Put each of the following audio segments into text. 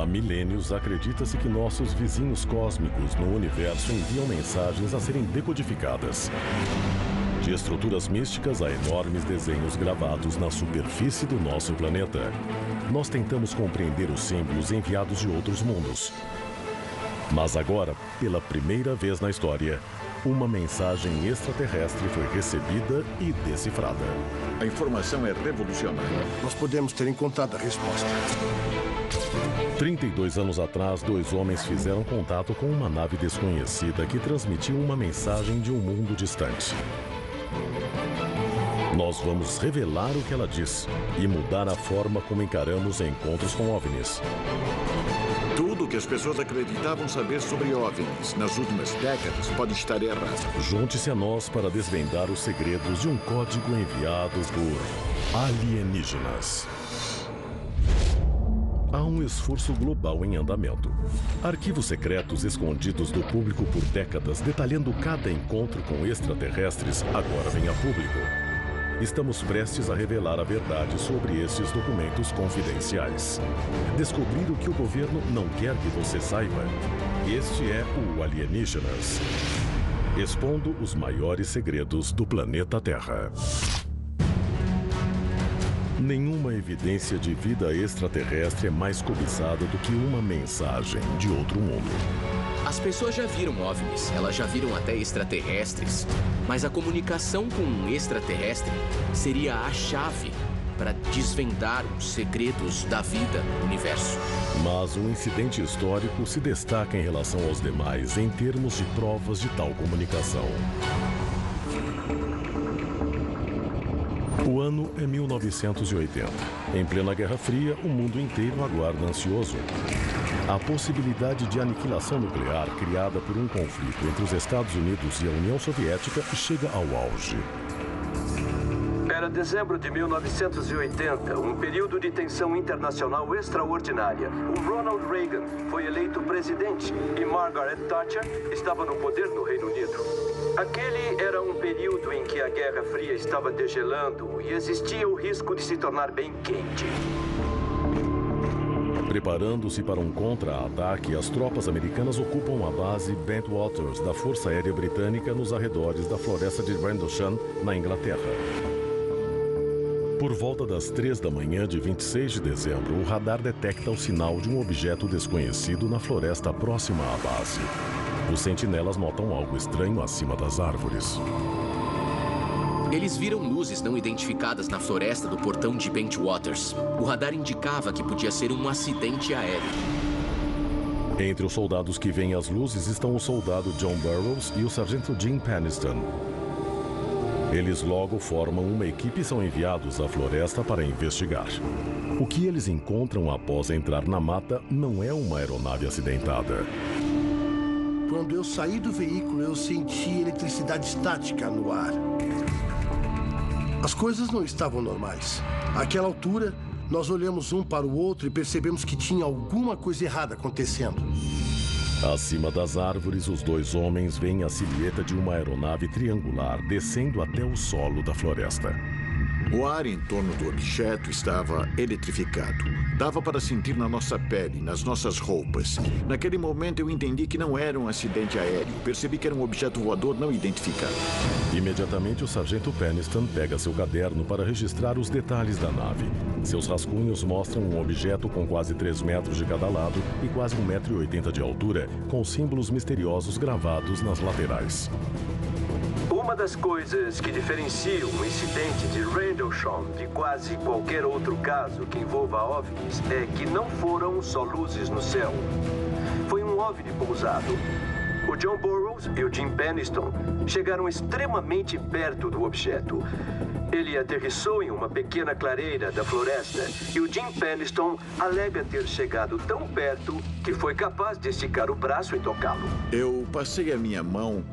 Há milênios, acredita-se que nossos vizinhos cósmicos no universo enviam mensagens a serem decodificadas. De estruturas místicas a enormes desenhos gravados na superfície do nosso planeta, nós tentamos compreender os símbolos enviados de outros mundos. Mas agora, pela primeira vez na história, uma mensagem extraterrestre foi recebida e decifrada. A informação é revolucionária. Nós podemos ter encontrado a resposta. 32 anos atrás, dois homens fizeram contato com uma nave desconhecida que transmitiu uma mensagem de um mundo distante. Nós vamos revelar o que ela diz e mudar a forma como encaramos encontros com OVNIs. Tudo que as pessoas acreditavam saber sobre OVNIs nas últimas décadas pode estar errado. Junte-se a nós para desvendar os segredos de um código enviado por alienígenas. Há um esforço global em andamento. Arquivos secretos escondidos do público por décadas, detalhando cada encontro com extraterrestres, agora vem a público. Estamos prestes a revelar a verdade sobre esses documentos confidenciais. Descobrir o que o governo não quer que você saiba. Este é o Alienígenas, expondo os maiores segredos do planeta Terra. Nenhuma evidência de vida extraterrestre é mais cobiçada do que uma mensagem de outro mundo. As pessoas já viram OVNIs, elas já viram até extraterrestres. Mas a comunicação com um extraterrestre seria a chave para desvendar os segredos da vida no universo. Mas um incidente histórico se destaca em relação aos demais em termos de provas de tal comunicação. O ano é 1980. Em plena Guerra Fria, o mundo inteiro aguarda ansioso. A possibilidade de aniquilação nuclear criada por um conflito entre os Estados Unidos e a União Soviética chega ao auge. Era dezembro de 1980, um período de tensão internacional extraordinária. O Ronald Reagan foi eleito presidente e Margaret Thatcher estava no poder no Reino Unido. Aquele era um período em que a Guerra Fria estava degelando e existia o risco de se tornar bem quente. Preparando-se para um contra-ataque, as tropas americanas ocupam a base Bentwaters da Força Aérea Britânica nos arredores da floresta de Rendlesham, na Inglaterra. Por volta das 3 da manhã de 26 de dezembro, o radar detecta o sinal de um objeto desconhecido na floresta próxima à base. Os sentinelas notam algo estranho acima das árvores. Eles viram luzes não identificadas na floresta do portão de Bentwaters. O radar indicava que podia ser um acidente aéreo. Entre os soldados que veem as luzes estão o soldado John Burroughs e o sargento Jim Penniston. Eles logo formam uma equipe e são enviados à floresta para investigar. O que eles encontram após entrar na mata não é uma aeronave acidentada. Quando eu saí do veículo, eu senti eletricidade estática no ar. As coisas não estavam normais. Àquela altura, nós olhamos um para o outro e percebemos que tinha alguma coisa errada acontecendo. Acima das árvores, os dois homens veem a silhueta de uma aeronave triangular descendo até o solo da floresta. O ar em torno do objeto estava eletrificado. Dava para sentir na nossa pele, nas nossas roupas. Naquele momento eu entendi que não era um acidente aéreo. Percebi que era um objeto voador não identificado. Imediatamente o sargento Penniston pega seu caderno para registrar os detalhes da nave. Seus rascunhos mostram um objeto com quase 3 metros de cada lado e quase 1,80 m de altura, com símbolos misteriosos gravados nas laterais. Uma das coisas que diferencia um incidente de Rendlesham de quase qualquer outro caso que envolva OVNIs é que não foram só luzes no céu. Foi um OVNI pousado. O John Burroughs e o Jim Penniston chegaram extremamente perto do objeto. Ele aterrissou em uma pequena clareira da floresta e o Jim Penniston alega ter chegado tão perto que foi capaz de esticar o braço e tocá-lo. Eu passei a minha mão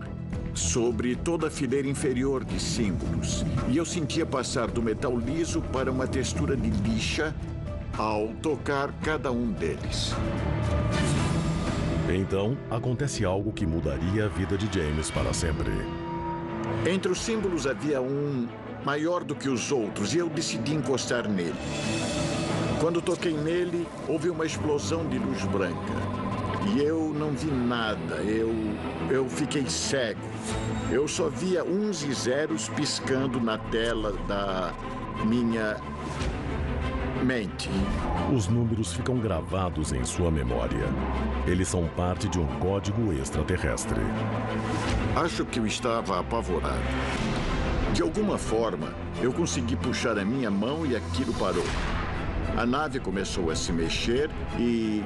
sobre toda a fileira inferior de símbolos. E eu sentia passar do metal liso para uma textura de lixa ao tocar cada um deles. Então, acontece algo que mudaria a vida de James para sempre. Entre os símbolos havia um maior do que os outros e eu decidi encostar nele. Quando toquei nele, houve uma explosão de luz branca. E eu não vi nada. Eu fiquei cego. Eu só via uns e zeros piscando na tela da minha mente. Os números ficam gravados em sua memória. Eles são parte de um código extraterrestre. Acho que eu estava apavorado. De alguma forma, eu consegui puxar a minha mão e aquilo parou. A nave começou a se mexer e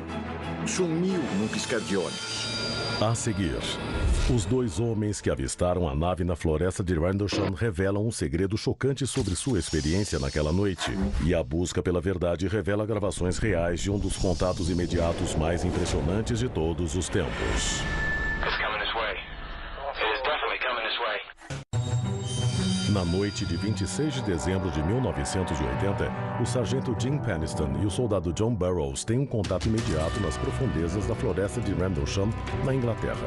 sumiu num piscar de olhos. A seguir, os dois homens que avistaram a nave na floresta de Rendlesham revelam um segredo chocante sobre sua experiência naquela noite. E a busca pela verdade revela gravações reais de um dos contatos imediatos mais impressionantes de todos os tempos. Na noite de 26 de dezembro de 1980, o sargento Jim Penniston e o soldado John Burroughs têm um contato imediato nas profundezas da floresta de Rendlesham, na Inglaterra.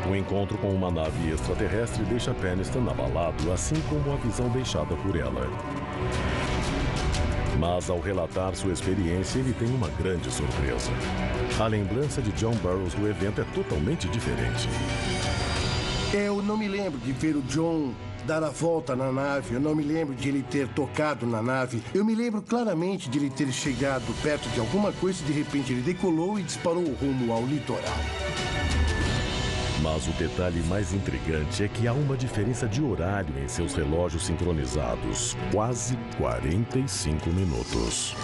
O encontro com uma nave extraterrestre deixa Penniston abalado, assim como a visão deixada por ela. Mas ao relatar sua experiência, ele tem uma grande surpresa. A lembrança de John Burroughs do evento é totalmente diferente. Eu não me lembro de ver o John dar a volta na nave. Eu não me lembro de ele ter tocado na nave. Eu me lembro claramente de ele ter chegado perto de alguma coisa e de repente ele decolou e disparou rumo ao litoral. Mas o detalhe mais intrigante é que há uma diferença de horário em seus relógios sincronizados. Quase 45 minutos.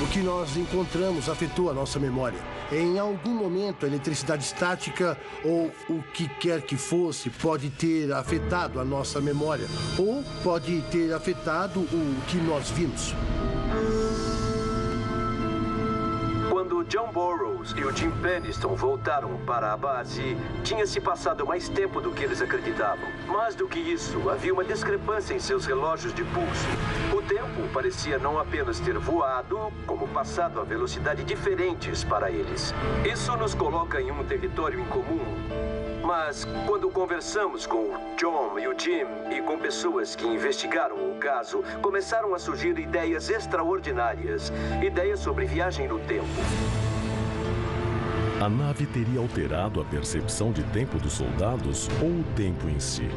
O que nós encontramos afetou a nossa memória. Em algum momento, a eletricidade estática ou o que quer que fosse pode ter afetado a nossa memória ou pode ter afetado o que nós vimos. Quando John Burroughs e o Jim Penniston voltaram para a base, tinha-se passado mais tempo do que eles acreditavam. Mais do que isso, havia uma discrepância em seus relógios de pulso. O tempo parecia não apenas ter voado, como passado a velocidade diferentes para eles. Isso nos coloca em um território incomum. Mas quando conversamos com o John e o Jim e com pessoas que investigaram o caso, começaram a surgir ideias extraordinárias. Ideias sobre viagem no tempo. A nave teria alterado a percepção de tempo dos soldados ou o tempo em si?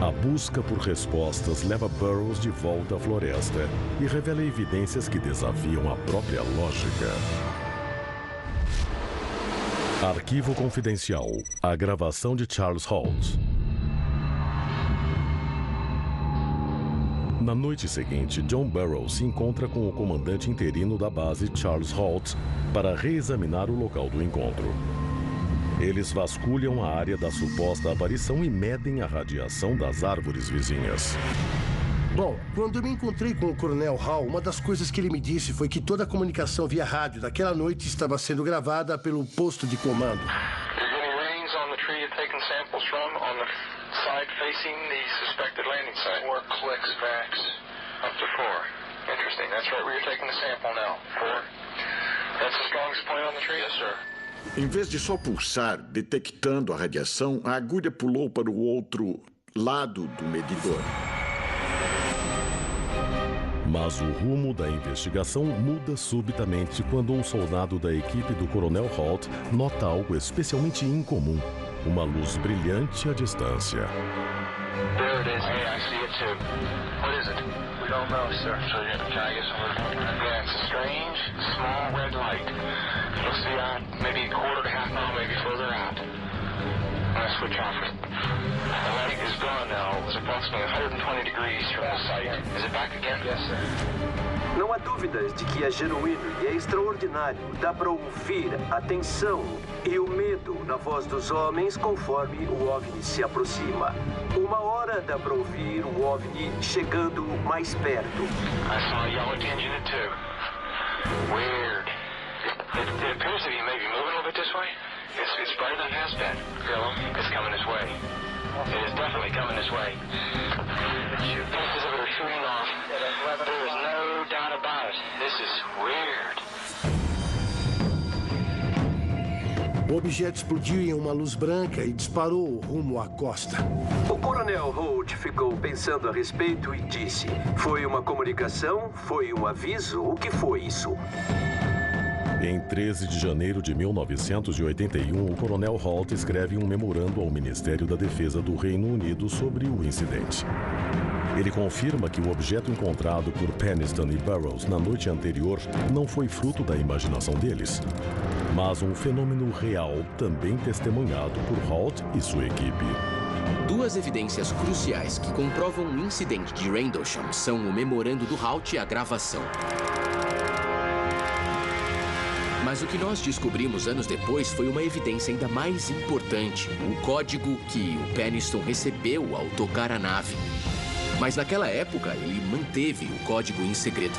A busca por respostas leva Burroughs de volta à floresta e revela evidências que desafiam a própria lógica. Arquivo confidencial. A gravação de Charles Holt. Na noite seguinte, John Burroughs se encontra com o comandante interino da base, Charles Holt, para reexaminar o local do encontro. Eles vasculham a área da suposta aparição e medem a radiação das árvores vizinhas. Bom, quando eu me encontrei com o Coronel Hall, uma das coisas que ele me disse foi que toda a comunicação via rádio daquela noite estava sendo gravada pelo posto de comando. Em vez de só pulsar, detectando a radiação, a agulha pulou para o outro lado do medidor. Mas o rumo da investigação muda subitamente quando um soldado da equipe do Coronel Holt nota algo especialmente incomum. Uma luz brilhante à distância. There it is. Hey, I see it too. What is it? We don't know, sir. So you're gonna try to get some of it? Yeah, it's a strange, small red light. Looks to be on maybe a quarter to half mile, maybe further out. I'm gonna switch off it. The light is gone now. It was approximately 120 degrees from the site. Is it back again? Yes, sir. Não há dúvidas de que é genuíno e é extraordinário. Dá para ouvir a tensão e o medo na voz dos homens conforme o OVNI se aproxima. Uma hora dá para ouvir o OVNI chegando mais perto. I saw a yellow tinge in it too. Weird. It appears to be maybe moving a little bit this way. It's brighter than it has been. Yellow? It's coming this way. It is definitely coming this way. Pieces of it are shooting off. There is no doubt about it. This is weird. O objeto explodiu em uma luz branca e disparou rumo à costa. O O Coronel Holt ficou pensando a respeito e disse: foi uma comunicação? Foi um aviso? O que foi isso? Em 13 de janeiro de 1981, o Coronel Holt escreve um memorando ao Ministério da Defesa do Reino Unido sobre o incidente. Ele confirma que o objeto encontrado por Peniston e Burroughs na noite anterior não foi fruto da imaginação deles, mas um fenômeno real também testemunhado por Holt e sua equipe. Duas evidências cruciais que comprovam o incidente de Rendlesham são o memorando do Holt e a gravação. Mas o que nós descobrimos anos depois foi uma evidência ainda mais importante: o código que o Peniston recebeu ao tocar a nave. Mas naquela época, ele manteve o código em segredo.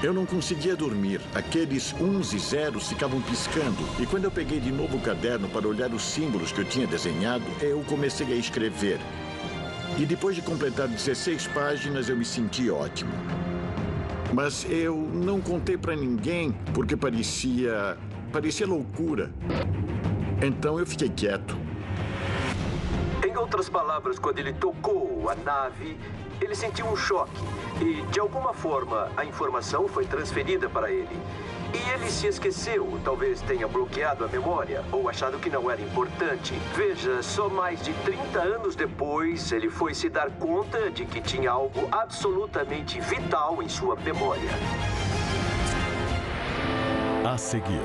Eu não conseguia dormir. Aqueles 1s e 0s ficavam piscando. E quando eu peguei de novo o caderno para olhar os símbolos que eu tinha desenhado, eu comecei a escrever. E depois de completar 16 páginas, eu me senti ótimo. Mas eu não contei para ninguém porque parecia loucura. Então eu fiquei quieto. Em outras palavras, quando ele tocou a nave, ele sentiu um choque. E, de alguma forma, a informação foi transferida para ele. E ele se esqueceu, talvez tenha bloqueado a memória ou achado que não era importante. Veja, só mais de 30 anos depois, ele foi se dar conta de que tinha algo absolutamente vital em sua memória. A seguir,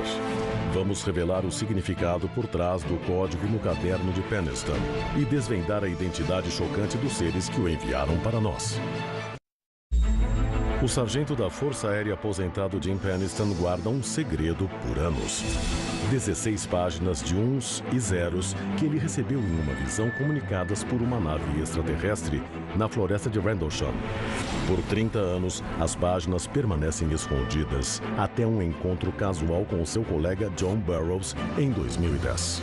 vamos revelar o significado por trás do código no caderno de Peniston e desvendar a identidade chocante dos seres que o enviaram para nós. O sargento da Força Aérea aposentado Jim Peniston guarda um segredo por anos. 16 páginas de 1s e 0s que ele recebeu em uma visão comunicadas por uma nave extraterrestre na floresta de Rendlesham. Por 30 anos, as páginas permanecem escondidas até um encontro casual com seu colega John Burroughs em 2010.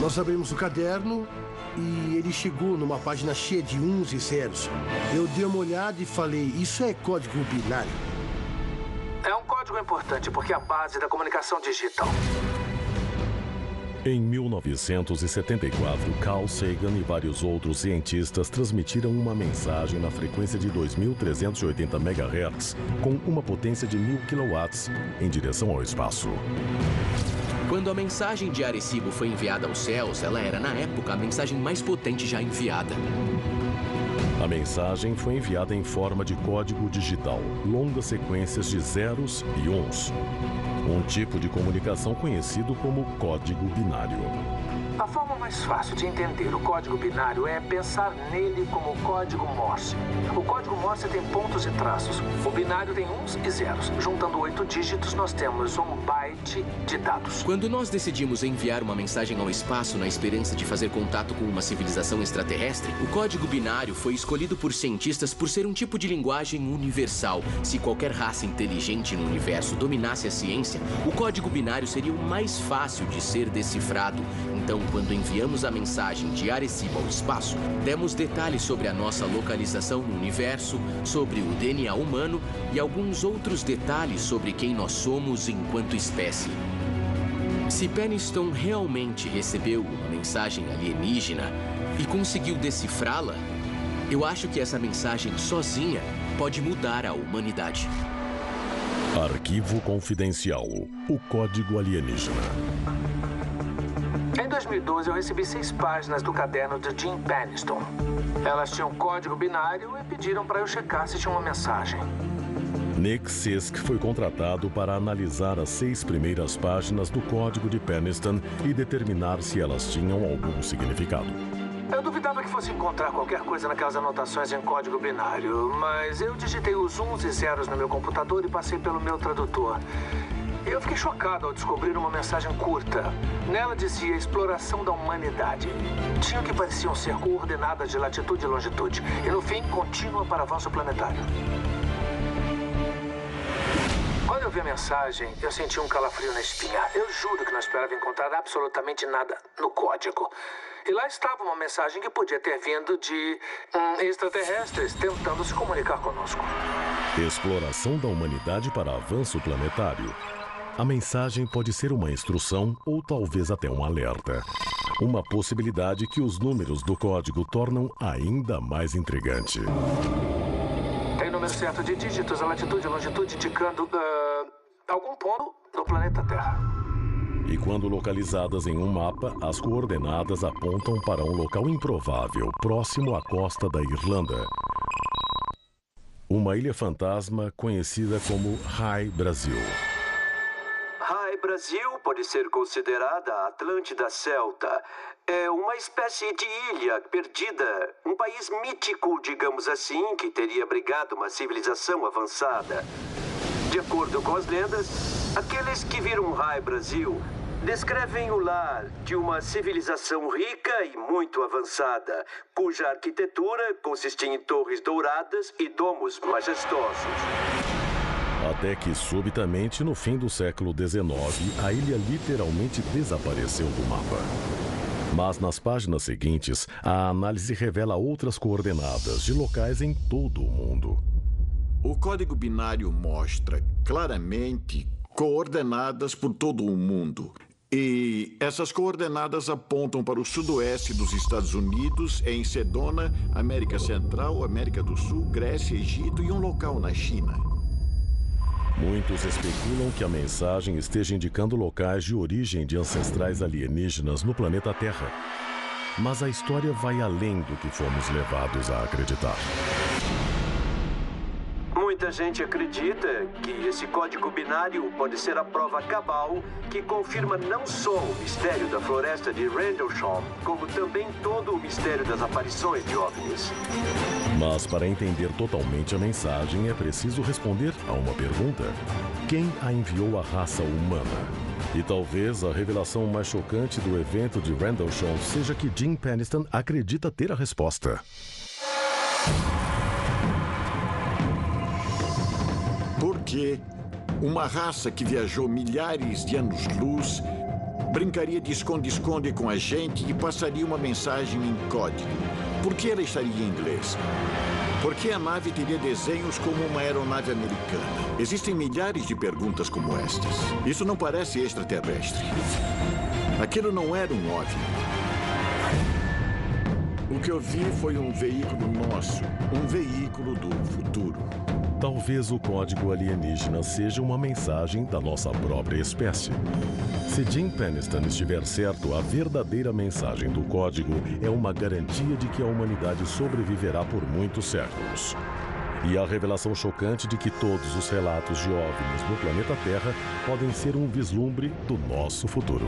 Nós abrimos o caderno e ele chegou numa página cheia de 1s e 0s. Eu dei uma olhada e falei: isso é código binário. É um código importante porque é a base da comunicação digital. Em 1974, Carl Sagan e vários outros cientistas transmitiram uma mensagem na frequência de 2.380 MHz com uma potência de 1.000 kW em direção ao espaço. Quando a mensagem de Arecibo foi enviada aos céus, ela era, na época, a mensagem mais potente já enviada. A mensagem foi enviada em forma de código digital, longas sequências de 0s e 1s. Um tipo de comunicação conhecido como código binário. A forma mais fácil de entender o código binário é pensar nele como código Morse. O código Morse tem pontos e traços. O binário tem 1s e 0s. Juntando 8 dígitos, nós temos um byte de dados. Quando nós decidimos enviar uma mensagem ao espaço na esperança de fazer contato com uma civilização extraterrestre, o código binário foi escolhido por cientistas por ser um tipo de linguagem universal. Se qualquer raça inteligente no universo dominasse a ciência, o código binário seria o mais fácil de ser decifrado. Então, quando enviamos a mensagem de Arecibo ao espaço, demos detalhes sobre a nossa localização no universo, sobre o DNA humano e alguns outros detalhes sobre quem nós somos enquanto espécie. Se Peniston realmente recebeu uma mensagem alienígena e conseguiu decifrá-la, eu acho que essa mensagem sozinha pode mudar a humanidade. Arquivo confidencial. O código alienígena. Em 2012, eu recebi 6 páginas do caderno de Jim Peniston. Elas tinham código binário e pediram para eu checar se tinha uma mensagem. Nick Sisk foi contratado para analisar as 6 primeiras páginas do código de Peniston e determinar se elas tinham algum significado. Eu duvidava que fosse encontrar qualquer coisa naquelas anotações em código binário, mas eu digitei os 1s e 0s no meu computador e passei pelo meu tradutor. Eu fiquei chocado ao descobrir uma mensagem curta. Nela dizia exploração da humanidade. Tinha o que pareciam ser coordenadas de latitude e longitude. E no fim, contínua para avanço planetário. Quando eu vi a mensagem, eu senti um calafrio na espinha. Eu juro que não esperava encontrar absolutamente nada no código. E lá estava uma mensagem que podia ter vindo de extraterrestres tentando se comunicar conosco. Exploração da humanidade para avanço planetário. a mensagem pode ser uma instrução ou talvez até um alerta. Uma possibilidade que os números do código tornam ainda mais intrigante. Tem número certo de dígitos, a latitude e a longitude indicando algum ponto no planeta Terra. E quando localizadas em um mapa, as coordenadas apontam para um local improvável, próximo à costa da Irlanda. Uma ilha fantasma conhecida como High Brasil. High Brasil pode ser considerada a Atlântida celta. É uma espécie de ilha perdida, um país mítico, digamos assim, que teria abrigado uma civilização avançada. De acordo com as lendas, aqueles que viram High Brasil descrevem o lar de uma civilização rica e muito avançada, cuja arquitetura consistia em torres douradas e domos majestosos. Até que, subitamente, no fim do século XIX, a ilha literalmente desapareceu do mapa. Mas nas páginas seguintes, a análise revela outras coordenadas de locais em todo o mundo. O código binário mostra claramente coordenadas por todo o mundo. E essas coordenadas apontam para o sudoeste dos Estados Unidos, em Sedona, América Central, América do Sul, Grécia, Egito e um local na China. Muitos especulam que a mensagem esteja indicando locais de origem de ancestrais alienígenas no planeta Terra. Mas a história vai além do que fomos levados a acreditar. Muita gente acredita que esse código binário pode ser a prova cabal que confirma não só o mistério da floresta de Rendlesham, como também todo o mistério das aparições de OVNIs. Mas para entender totalmente a mensagem é preciso responder a uma pergunta: quem a enviou à raça humana? E talvez a revelação mais chocante do evento de Rendlesham seja que Jim Penniston acredita ter a resposta. Porque uma raça que viajou milhares de anos-luz brincaria de esconde-esconde com a gente e passaria uma mensagem em código. Por que ela estaria em inglês? Por que a nave teria desenhos como uma aeronave americana? Existem milhares de perguntas como estas. Isso não parece extraterrestre. Aquilo não era um OVNI. O que eu vi foi um veículo nosso, um veículo do futuro. Talvez o código alienígena seja uma mensagem da nossa própria espécie. Se Jim Penniston estiver certo, a verdadeira mensagem do código é uma garantia de que a humanidade sobreviverá por muitos séculos. E a revelação chocante de que todos os relatos de OVNIs no planeta Terra podem ser um vislumbre do nosso futuro.